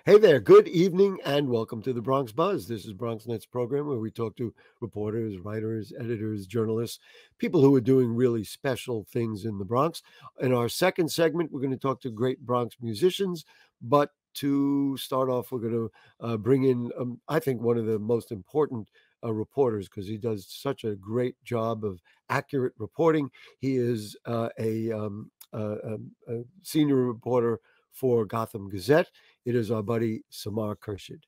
Hey there, good evening and welcome to the Bronx Buzz. This is Bronx Net's program where we talk to reporters, writers, editors, journalists, people who are doing really special things in the Bronx. In our second segment, we're going to talk to great Bronx musicians, but to start off, we're going to bring in, I think, one of the most important reporters because he does such a great job of accurate reporting. He is a senior reporter for Gotham Gazette. It is our buddy Samar Khurshid.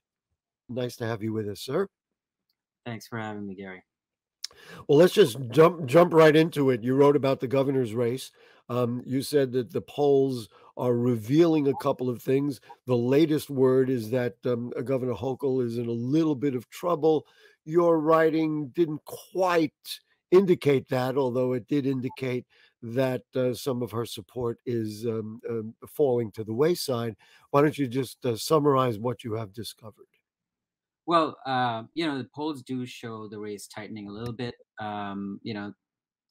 Nice to have you with us, sir. Thanks for having me, Gary. Well, let's just jump right into it. You wrote about the governor's race. You said that the polls are revealing a couple of things. The latest word is that Governor Hochul is in a little bit of trouble. Your writing didn't quite indicate that, although it did indicate that some of her support is falling to the wayside. Why don't you just summarize what you have discovered? Well, the polls do show the race tightening a little bit. Lee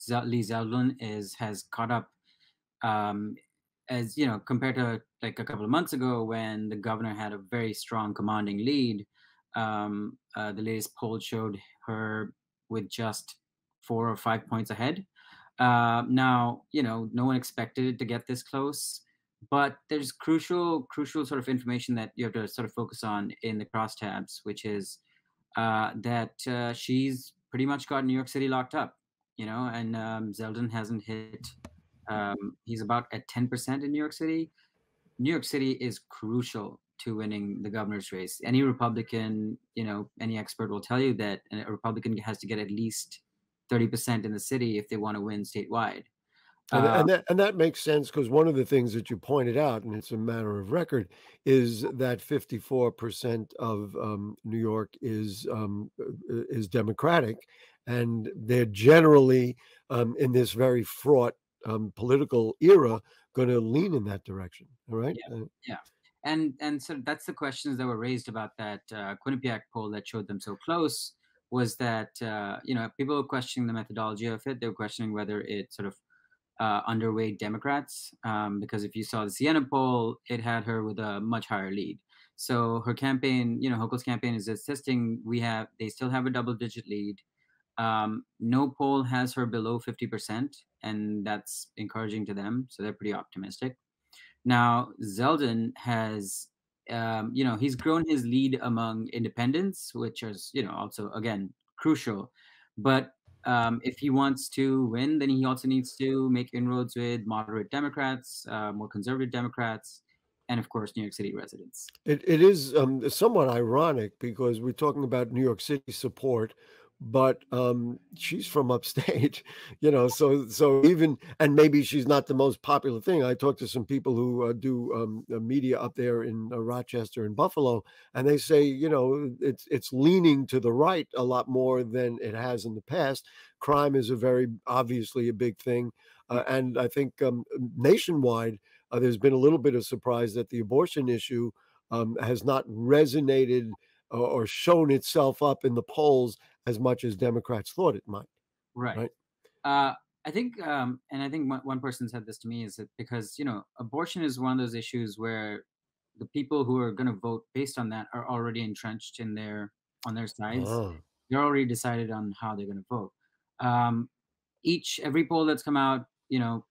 Zeldin has caught up, um, as compared to like a couple of months ago when the governor had a very strong, commanding lead. The latest poll showed her with just 4 or 5 points ahead. Now, no one expected it to get this close, but there's crucial sort of information that you have to sort of focus on in the crosstabs, which is that she's pretty much got New York City locked up, and Zeldin hasn't hit. He's about at 10% in New York City. New York City is crucial to winning the governor's race. Any Republican, any expert will tell you that a Republican has to get at least 30% in the city if they want to win statewide. And Uh, that makes sense because one of the things that you pointed out, and it's a matter of record, is that 54% of New York is Democratic, and they're generally in this very fraught political era going to lean in that direction. All right. yeah, yeah. And so that's the questions that were raised about that Quinnipiac poll that showed them so close was that, people were questioning the methodology of it. They were questioning whether it sort of underweight Democrats, because if you saw the Siena poll, it had her with a much higher lead. So her campaign, Hochul's campaign is insisting they still have a double-digit lead. No poll has her below 50%, and that's encouraging to them. So they're pretty optimistic. Now, Zeldin has, he's grown his lead among independents, which is, also, again, crucial. But if he wants to win, then he also needs to make inroads with moderate Democrats, more conservative Democrats, and of course, New York City residents. It is somewhat ironic because we're talking about New York City support, but she's from upstate, so even and maybe she's not the most popular thing. I talked to some people who do media up there in Rochester and Buffalo, and they say it's leaning to the right a lot more than it has in the past. Crime is a very obviously a big thing, and I think nationwide. There's been a little bit of surprise that the abortion issue has not resonated or shown itself up in the polls as much as Democrats thought it might. Right. Right. I think, and I think one person said this to me, is that because, abortion is one of those issues where the people who are going to vote based on that are already entrenched on their sides. Oh, They're already decided on how they're going to vote. Um, every poll that's come out,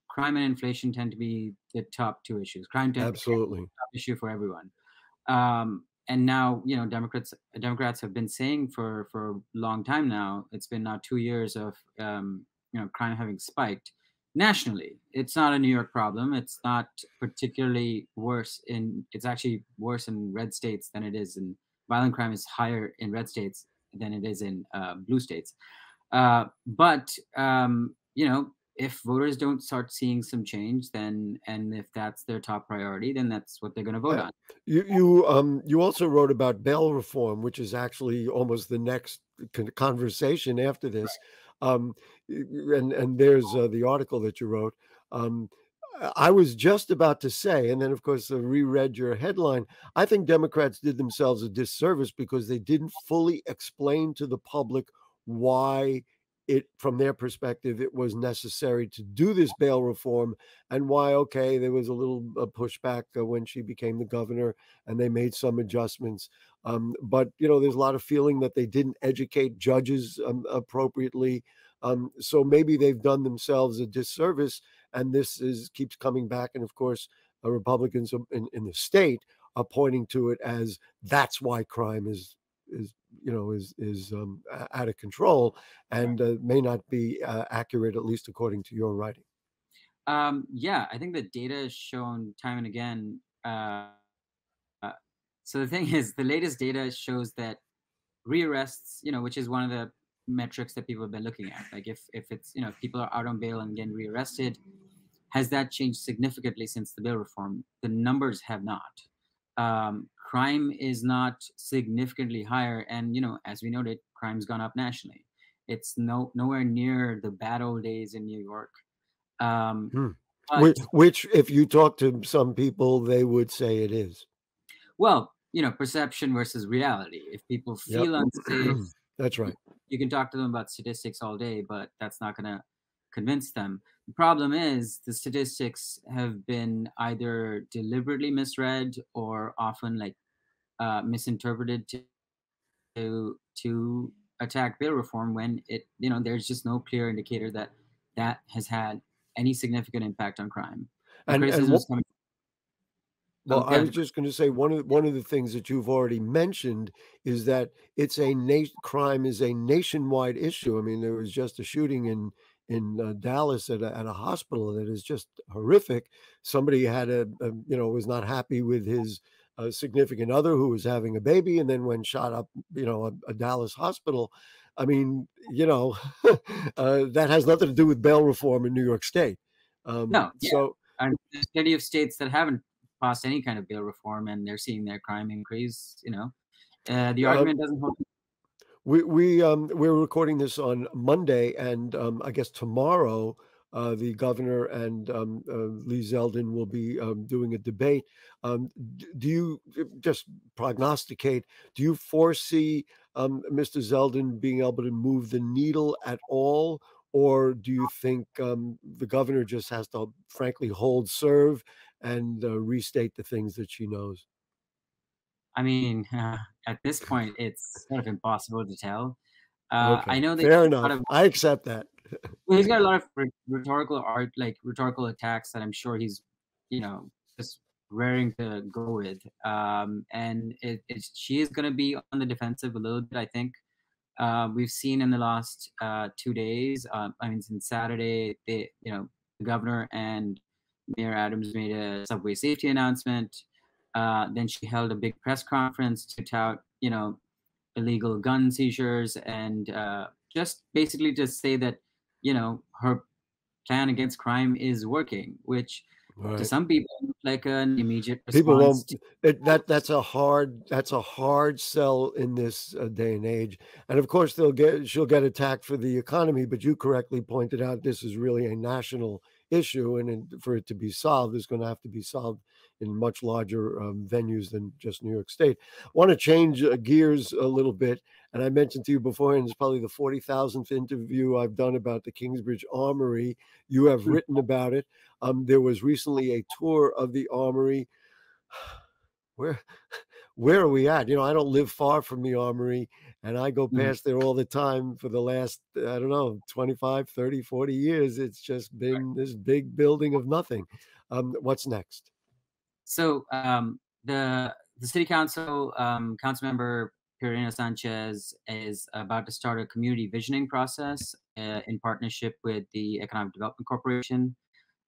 crime and inflation tend to be the top two issues. Crime tends to be absolutely. the top issue for everyone. And now, Democrats have been saying for a long time now. It's been now 2 years of crime having spiked nationally. It's not a New York problem. It's not particularly worse in. It's actually worse in red states than it is in. Violent crime is higher in red states than it is in blue states. But if voters don't start seeing some change, then and if that's their top priority, then that's what they're going to vote Uh, on. you also wrote about bail reform, which is actually almost the next conversation after this. Um, and there's the article that you wrote. Um, I was just about to say, and then of course I reread your headline. I think Democrats did themselves a disservice because they didn't fully explain to the public why it from their perspective, it was necessary to do this bail reform, and why, okay, there was a little pushback when she became the governor, and they made some adjustments. But there's a lot of feeling that they didn't educate judges appropriately. So maybe they've done themselves a disservice, and this is keeps coming back. And of course, Republicans in the state are pointing to it as that's why crime is out of control, and may not be accurate, at least according to your writing. Yeah, I think the data has shown time and again. Uh, so the thing is, the latest data shows that rearrests, which is one of the metrics that people have been looking at. Like if it's if people are out on bail and getting rearrested, has that changed significantly since the bail reform? The numbers have not. Crime is not significantly higher, and as we noted, crime's gone up nationally. It's nowhere near the bad old days in New York. Um, Hmm. but Which, if you talk to some people, they would say it is. well, perception versus reality. If people Yep. feel unsafe, That's you right. you can talk to them about statistics all day, but that's not going to convince them. The problem is the statistics have been either deliberately misread or often like misinterpreted to attack bail reform when there's just no clear indicator that that has had any significant impact on crime. The And criticism is what coming. Well, I Yeah, was just gonna say one of the things that you've already mentioned is that crime is a nationwide issue. I mean, there was just a shooting in Dallas at a hospital that is just horrific. Somebody had was not happy with his significant other who was having a baby, and then when shot up, a Dallas hospital. I mean, that has nothing to do with bail reform in New York State. no, yeah. So And there's plenty of states that haven't passed any kind of bail reform, and they're seeing their crime increase. The uh, argument doesn't hold. we're recording this on Monday, and I guess tomorrow the governor and Lee Zeldin will be doing a debate. Do you just prognosticate? Do you foresee Mr. Zeldin being able to move the needle at all, or do you think the governor just has to, frankly, hold serve and restate the things that she knows? I mean, at this point, it's sort of impossible to tell. I Okay, know they fair do a lot enough. of. I accept that. Well, he's got a lot of rhetorical art, like rhetorical attacks that I'm sure he's, just raring to go with. And she is going to be on the defensive a little bit, I think. We've seen in the last 2 days. I mean, since Saturday, the governor and Mayor Adams made a subway safety announcement. Then she held a big press conference to tout, illegal gun seizures and just basically to say that, her plan against crime is working, which to Right. some people look like an immediate People response won't to. that's a hard sell in this, day and age, and of course, she'll get attacked for the economy, but you correctly pointed out this is really a national issue, and for it to be solved, it's gonna have to be solved in much larger, venues than just New York State. Wanna change, gears a little bit, and I mentioned to you beforehand, it's probably the 40,000th interview I've done about the Kingsbridge Armory. You have written about it. There was recently a tour of the Armory. Where where are we at? I don't live far from the Armory, and I go Mhm. past there all the time for the last, I don't know, 25, 30, 40 years. It's just been this big building of nothing. What's next? So the city council council member Pirina Sanchez is about to start a community visioning process in partnership with the Economic Development Corporation.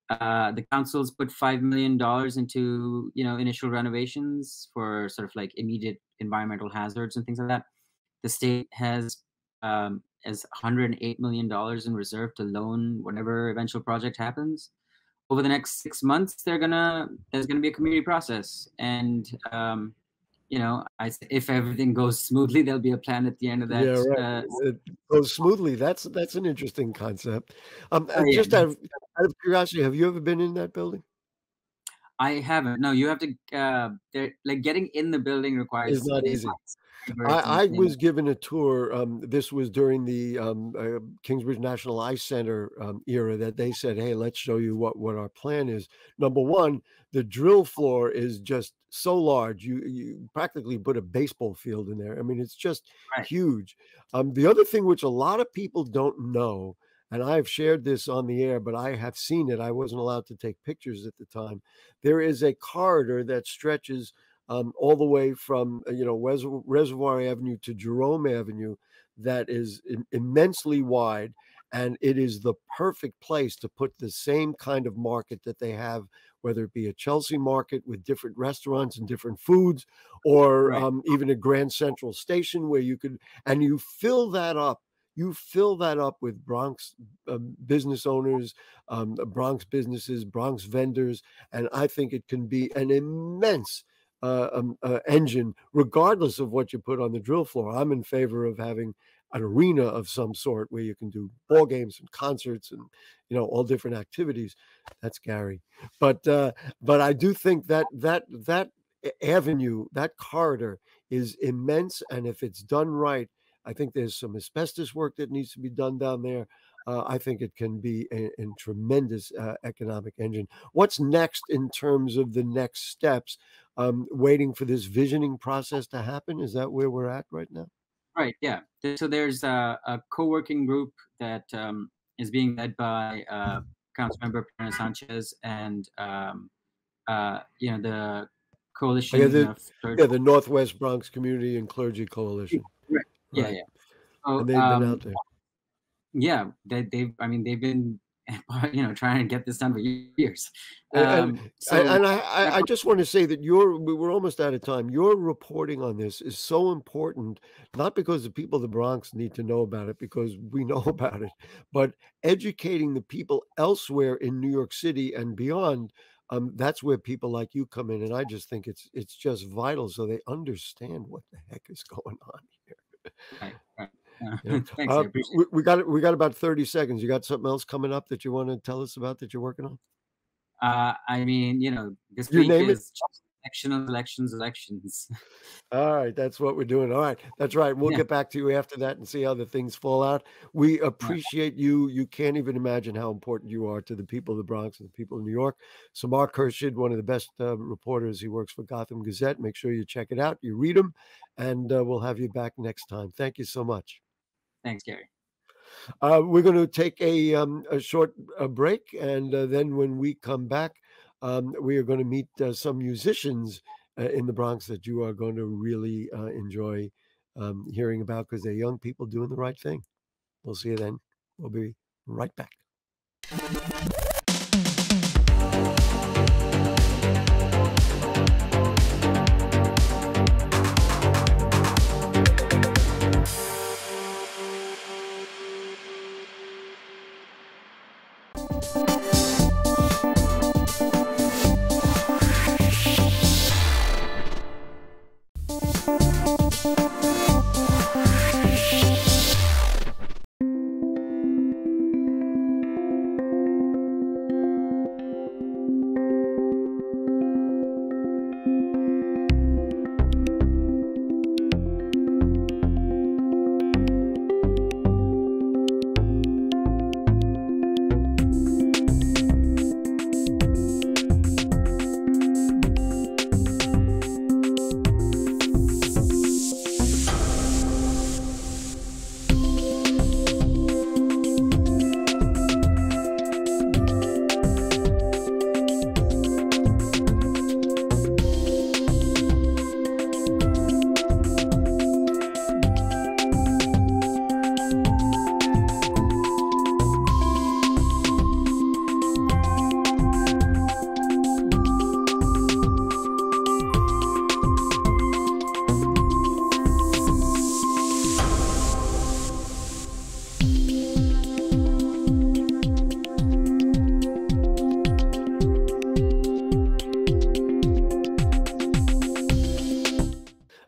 The council's put $5 million into initial renovations for sort of like immediate environmental hazards and things like that. The state has $108 million in reserve to loan whatever eventual project happens. Over the next 6 months, there's gonna be a community process, and if everything goes smoothly, there'll be a plan at the end of Yeah, that. right. It goes smoothly. That's an interesting concept. Oh yeah, Just out of curiosity, have you ever been in that building? I haven't. No, you have to. Like getting in the building Is requires not lane easy. livers and I things. was given a tour, this was during the, Kingsbridge National Ice Center, era that they said, "Hey, let's show you what our plan is." Number 1, the drill floor is just so large, you practically put a baseball field in there. I mean, it's just Right. huge. The other thing which a lot of people don't know, and I've shared this on the air, but I have seen it, I wasn't allowed to take pictures at the time. There is a corridor that stretches all the way from Reservoir Avenue to Jerome Avenue, that is immensely wide, and it is the perfect place to put the same kind of market that they have, whether it be a Chelsea market with different restaurants and different foods, or Right. even a Grand Central Station where you could, and you fill that up. You fill that up with Bronx business owners, Bronx businesses, Bronx vendors, and I think it can be an immense engine, regardless of what you put on the drill floor. I'm in favor of having an arena of some sort where you can do ball games and concerts and all different activities. That's Gary, but I do think that avenue, that corridor, is immense, and if it's done right, I think there's some asbestos work that needs to be done down there. I think it can be a tremendous economic engine. What's next in terms of the next steps? Waiting for this visioning process to happen? Is that where we're at right now? Right. Yeah. So there's a co-working group that is being led by Councilmember Perna Sanchez and the Oh, yeah, coalition of clergy. the Northwest Bronx Community and Clergy Coalition. Right. Yeah. Right. Yeah. And So they've been out there. yeah, I mean, they've been trying to get this done for years. And So I just want to say that we're almost out of time. Your reporting on this is so important, not because the people of the Bronx need to know about it, because we know about it, but educating the people elsewhere in New York City and beyond. That's where people like you come in, and I just think it's just vital so they understand what the heck is going on here. right, right. You know, Thanks, I appreciate it. we got about 30 seconds. You got something else coming up that you want to tell us about that you're working on? I mean, this You week name it. is just election of elections, elections. All right, that's what we're doing. All right, that's right. We'll Yeah, get back to you after that and see how the things fall out. We yeah. appreciate you. You can't even imagine how important you are to the people of the Bronx and the people of New York. Samar Khurshid, one of the best reporters, he works for Gotham Gazette. Make sure you check it out. You read them, and we'll have you back next time. Thank you so much. Thanks, Gary. We're going to take a short break, and then when we come back, we are going to meet some musicians in the Bronx that you are going to really enjoy hearing about because they're young people doing the right thing. We'll see you then. We'll be right back.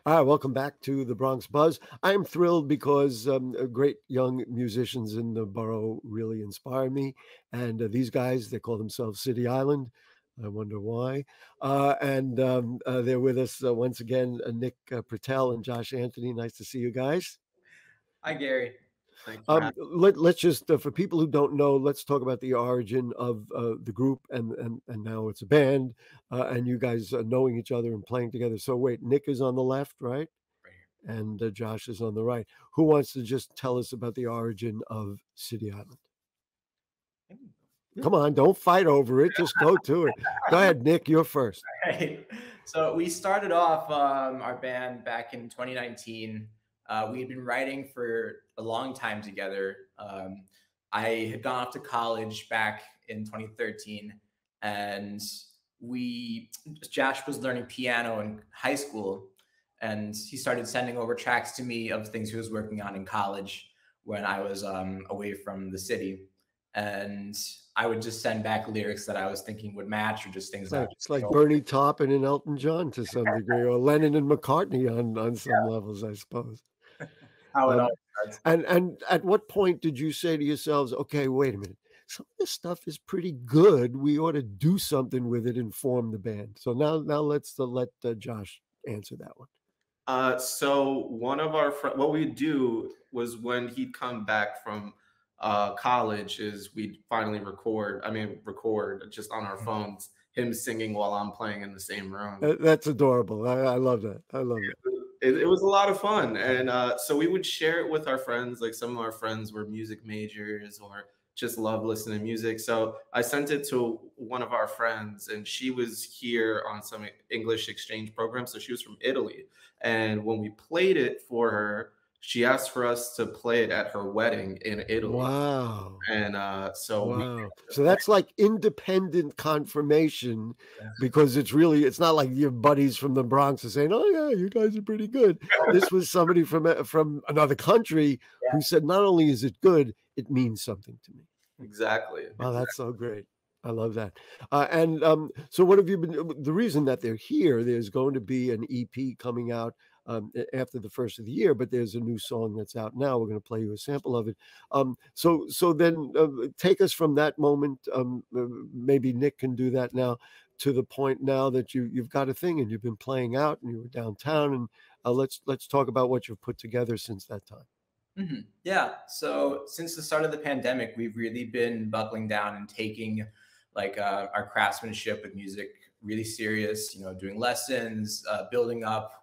All right, welcome back to the Bronx Buzz. I am thrilled because great young musicians in the borough really inspire me. And these guys, they call themselves City Island. I wonder why. They're with us once again, Nick Patel and Josh Anthony. Nice to see you guys. Hi, Gary. Thanks for having Let's just, for people who don't know, let's talk about the origin of the group, and now it's a band, and you guys knowing each other and playing together. So wait, Nick is on the left, right? me right here. And Josh is on the right. Who wants to just tell us about the origin of City Island? Come on, don't fight over it. Just go to it. Go ahead, Nick. You're first. Right. So we started off our band back in 2019. We had been writing for a long time together. I had gone off to college back in 2013, and Josh was learning piano in high school, and he started sending over tracks to me of things he was working on in college when I was away from the city. And I would just send back lyrics that I was thinking would match, or just things that I would It's just like go, Bernie Taupin and Elton John to some degree, or Lennon and McCartney on some levels, I suppose. how it Um, all starts. and at what point did you say to yourselves, okay, wait a minute, some of this stuff is pretty good. We ought to do something with it and form the band. So now let's let Josh answer that one. So one of our what we'd do was when he'd come back from college is we'd finally record just on our phones him singing while I'm playing in the same room. That's adorable. I love that. I love it. It was a lot of fun, and so we would share it with our friends. Like some of our friends were music majors or just love listening to music. So I sent it to one of our friends, and she was here on some English exchange program. So she was from Italy, and when we played it for her, she asked for us to play it at her wedding in Italy. Wow. And Wow. So that's like independent confirmation, because it's not like your buddies from the Bronx are saying, "Oh yeah, you guys are pretty good." This was somebody from another country who said, "Not only is it good, it means something to me." Exactly. Wow, that's so great. I love that. So what have you been? The reason that they're here, there's going to be an EP coming out after the first of the year, but there's a new song that's out now. We're going to play you a sample of it. So then take us from that moment. Maybe Nick can do that now, to the point now that you've got a thing and you've been playing out and you were downtown, and let's talk about what you've put together since that time. Mm-hmm. Yeah. So since the start of the pandemic, we've really been buckling down and taking our craftsmanship with music really serious, doing lessons, building up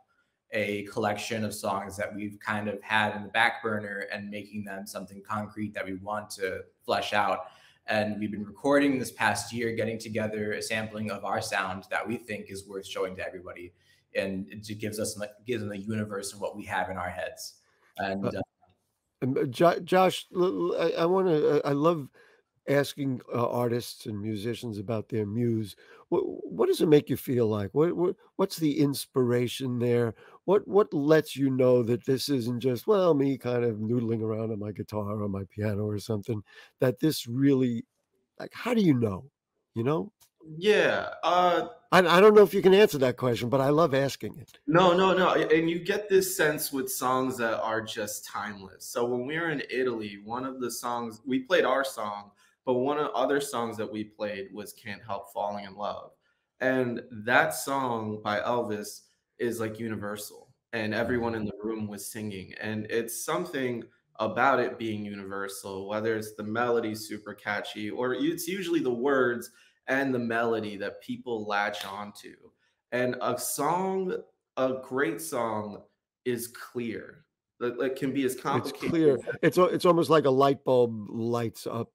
a collection of songs that we've kind of had in the back burner and making them something concrete that we want to flesh out. And we've been recording this past year, getting together a sampling of our sound that we think is worth showing to everybody. And it gives them the universe of what we have in our heads. And Josh, I love asking artists and musicians about their muse. What does it make you feel like? What's the inspiration there? What lets you know that this isn't just, well, me kind of noodling around on my guitar or my piano or something, that this really, like, how do you know? You know? Yeah. I don't know if you can answer that question, but I love asking it. No. And you get this sense with songs that are just timeless. So when we were in Italy, one of the songs, we played our song, but one of the other songs that we played was Can't Help Falling in Love. And that song by Elvis is like universal. And everyone in the room was singing. And it's something about it being universal, whether it's the melody super catchy, or it's usually the words and the melody that people latch onto. And a great song is clear. It can be as complicated. It's clear. It's almost like a light bulb lights up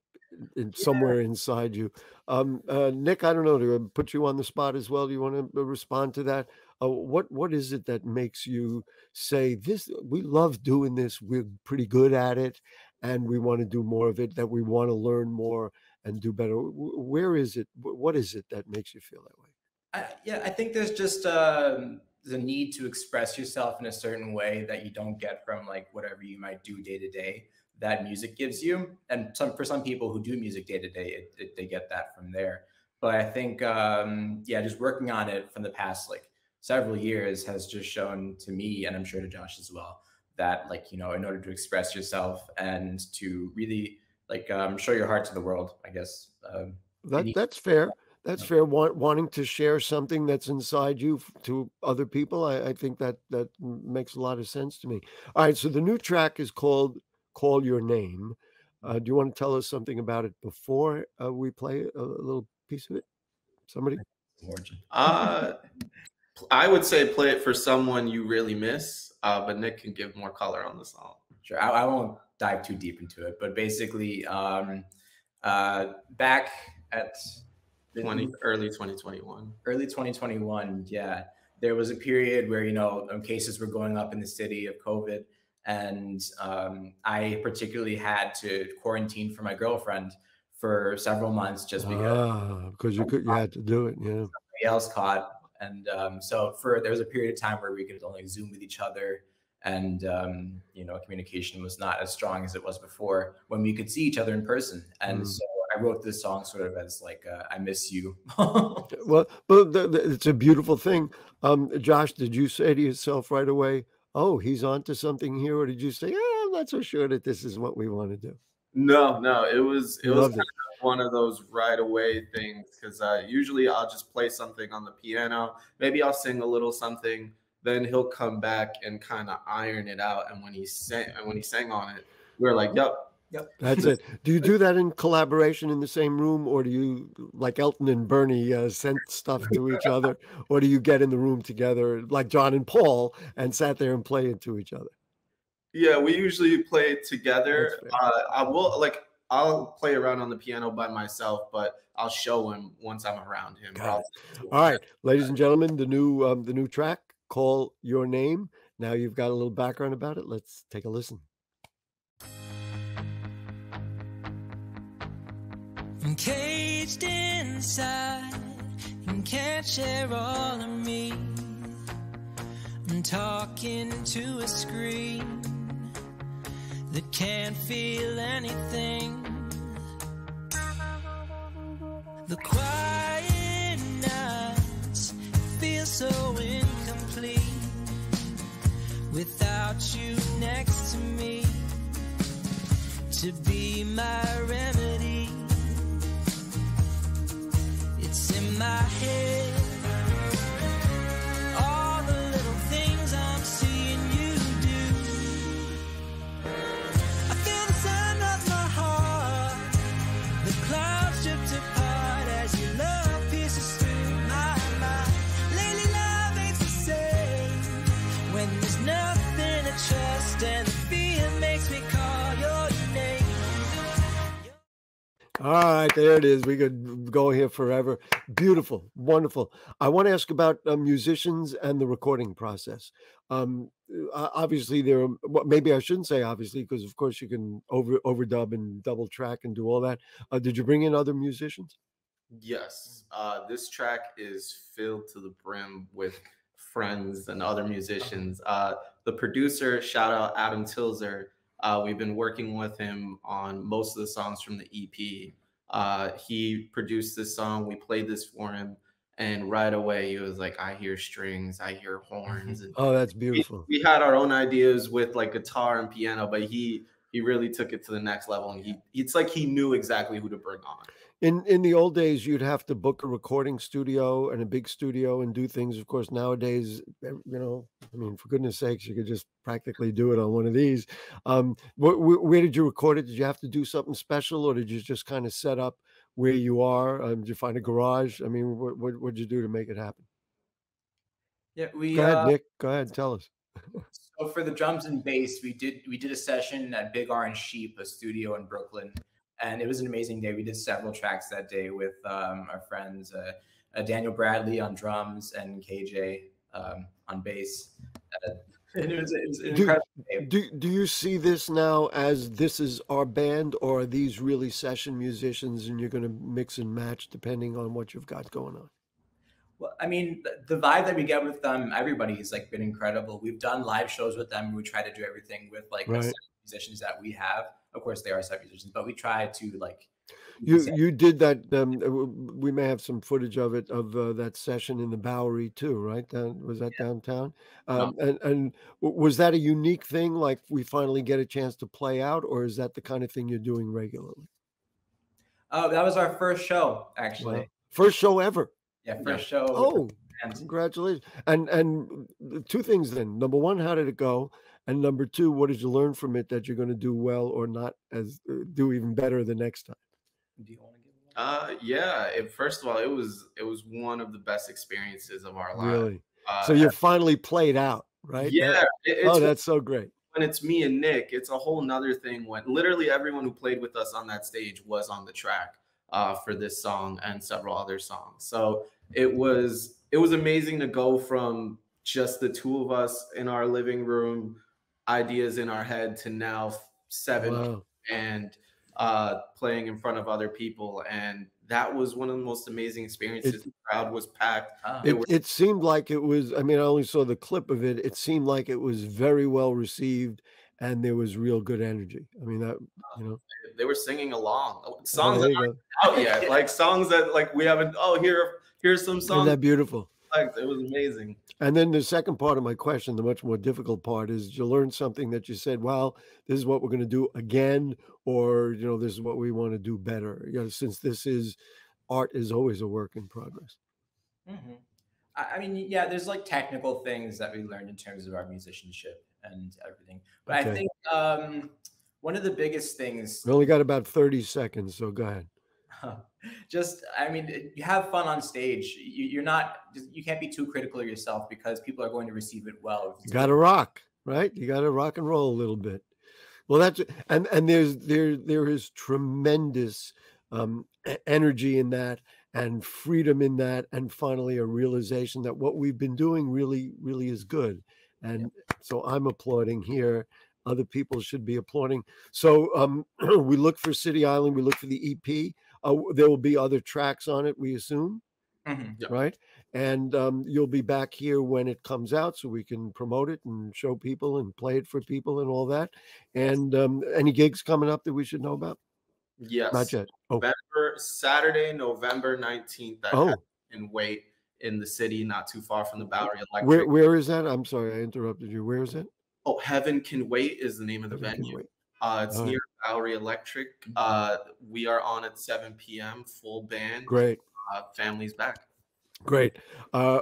somewhere inside you. Nick, I don't know, to put you on the spot as well. Do you want to respond to that? What is it that makes you say this? We love doing this. We're pretty good at it, and we want to do more of it. That we want to learn more and do better. Where is it? What is it that makes you feel that way? I think there's just the need to express yourself in a certain way that you don't get from whatever you might do day to day, that music gives you. And for some people who do music day to day, they get that from there. But I think, just working on it from the past several years has just shown to me, and I'm sure to Josh as well, that in order to express yourself and to really show your heart to the world, I guess. That's fair. That's fair. Wanting to share something that's inside you to other people. I think that makes a lot of sense to me. All right. So the new track is called "Call Your Name." Do you want to tell us something about it before we play a little piece of it? Somebody? I would say play it for someone you really miss, but Nick can give more color on the song. Sure. I won't dive too deep into it, but basically, back at early 2021. Early 2021, yeah, there was a period where cases were going up in the city of COVID, and I particularly had to quarantine for my girlfriend for several months just because you had to do it. Yeah. Somebody else caught, and so there was a period of time where we could only Zoom with each other, and communication was not as strong as it was before when we could see each other in person, and so I wrote this song sort of as like I miss you. Well, it's a beautiful thing. Josh, did you say to yourself right away, "Oh, he's onto something here," or did you say, "I'm not so sure that this is what we want to do"? No, it was kind of one of those right away things, because usually I'll just play something on the piano, maybe I'll sing a little something, then he'll come back and kind of iron it out. And when he sang on it, we were like, yep. That's it. Do you do that in collaboration in the same room, or do you, like Elton and Bernie, sent stuff to each other, or do you get in the room together like John and Paul and sat there and play it to each other? Yeah, we usually play it together. I'll play around on the piano by myself, but I'll show him once I'm around him. All right, ladies and gentlemen, the new track, "Call Your Name." Now you've got a little background about it. Let's take a listen. I'm caged inside and can't share all of me. I'm talking to a screen that can't feel anything. The quiet nights feel so incomplete without you next to me to be my remedy. It's in my head, all the little things I'm seeing you do. I feel the sound of my heart, the clouds drift apart as your love pierces through my mind. Lately love ain't the same when there's nothing to trust, and the fear makes me call your name. All right, there it is. We could go here forever. Beautiful, wonderful. I want to ask about musicians and the recording process. Obviously, maybe I shouldn't say obviously, because of course you can overdub and double track and do all that. Did you bring in other musicians? Yes. This track is filled to the brim with friends and other musicians. The producer, shout out Adam Tilzer. We've been working with him on most of the songs from the EP. He produced this song. We played this for him, and right away he was like, "I hear strings, I hear horns." And oh, that's beautiful. We had our own ideas with like guitar and piano, but he really took it to the next level, and it's like he knew exactly who to bring on. In the old days, you'd have to book a recording studio and a big studio and do things. Of course, nowadays, I mean, for goodness sakes, you could just practically do it on one of these. Where did you record it? Did you have to do something special, or did you just kind of set up where you are? Did you find a garage? I mean, what did you do to make it happen? Yeah, go ahead, Nick. Go ahead, tell us. So for the drums and bass, we did a session at Big Orange Sheep, a studio in Brooklyn. And it was an amazing day. We did several tracks that day with our friends, Daniel Bradley on drums and KJ on bass. And it was an incredible day. Do you see this now as this is our band, or are these really session musicians and you're going to mix and match depending on what you've got going on? Well, I mean, the vibe that we get with everybody has like been incredible. We've done live shows with them. We try to do everything with like the musicians that we have. Of course, they are set musicians, but we try to like. You did that. We may have some footage of it, of that session in the Bowery too, right? Was that downtown? No. And was that a unique thing? Like we finally get a chance to play out, or is that the kind of thing you're doing regularly? That was our first show, actually. Well, First show ever. Yeah, first show. Oh, And congratulations. And two things then. Number one, how did it go? And number two, what did you learn from it that you're going to do well or not do even better the next time? do you want to give one? Yeah. First of all, it was one of the best experiences of our lives. Really? So you finally played out, right? Yeah. Oh, that's so great. When it's me and Nick, it's a whole nother thing when literally everyone who played with us on that stage was on the track for this song and several other songs. So it was amazing to go from just the two of us in our living room, ideas in our head, to now 7 Wow. and playing in front of other people. And that was one of the most amazing experiences. The crowd was packed. It seemed like it was, I mean, I only saw the clip of it. It seemed like it was very well received and there was real good energy. I mean, that, you know. They were singing along. Songs there that you aren't out yet. Like songs that like we haven't, here's some Isn't songs. that beautiful? It was amazing. And then the second part of my question, the much more difficult part, is you learned something that you said, well, this is what we're going to do again, or, you know, this is what we want to do better. You know, since art is always a work in progress. Mm-hmm. I mean, yeah, there's like technical things that we learned in terms of our musicianship and everything. But Okay. I think one of the biggest things, We only got about 30 seconds, so go ahead. I mean, you have fun on stage. You can't be too critical of yourself because people are going to receive it well. You got to rock, right? You got to rock and roll a little bit. Well, that's and there is tremendous energy in that and freedom in that, and finally a realization that what we've been doing really, really is good. And so I'm applauding here. Other people should be applauding. So we look for City Island. We look for the EP. There will be other tracks on it, we assume, right? And you'll be back here when it comes out so we can promote it and show people and play it for people and all that. And any gigs coming up that we should know about? Yes. Not yet. Oh. Saturday, November 19th at and Wait in the city, not too far from the Bowery Electric. Where is that? I'm sorry, I interrupted you. Where is it? Oh, Heaven Can Wait is the name of the venue. It's near Bowery Electric. We are on at 7 p.m. Full band. Great. Family's back. Great.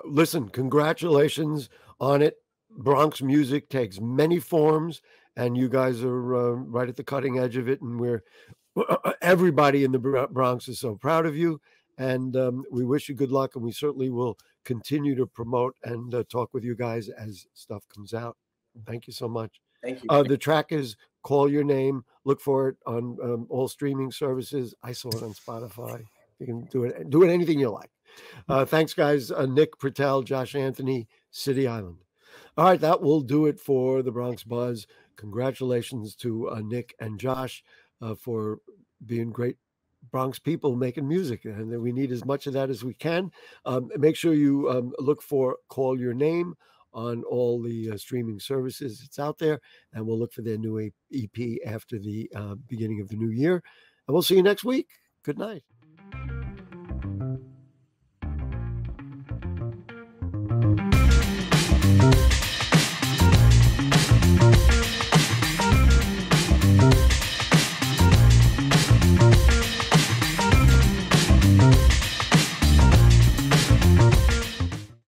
Listen, congratulations on it. Bronx music takes many forms, and you guys are right at the cutting edge of it. And everybody in the Bronx is so proud of you. And we wish you good luck. And we certainly will continue to promote and talk with you guys as stuff comes out. Thank you so much. Thank you. The track is Call Your Name. Look for it on all streaming services. I saw it on Spotify. You can do it anything you like. Thanks, guys. Nick Patel, Josh Anthony, City Island. All right, that will do it for the Bronx Buzz. Congratulations to Nick and Josh for being great Bronx people making music, and we need as much of that as we can. Make sure you look for Call Your Name on all the streaming services. It's out there, and we'll look for their new EP after the beginning of the new year. And we'll see you next week. Good night.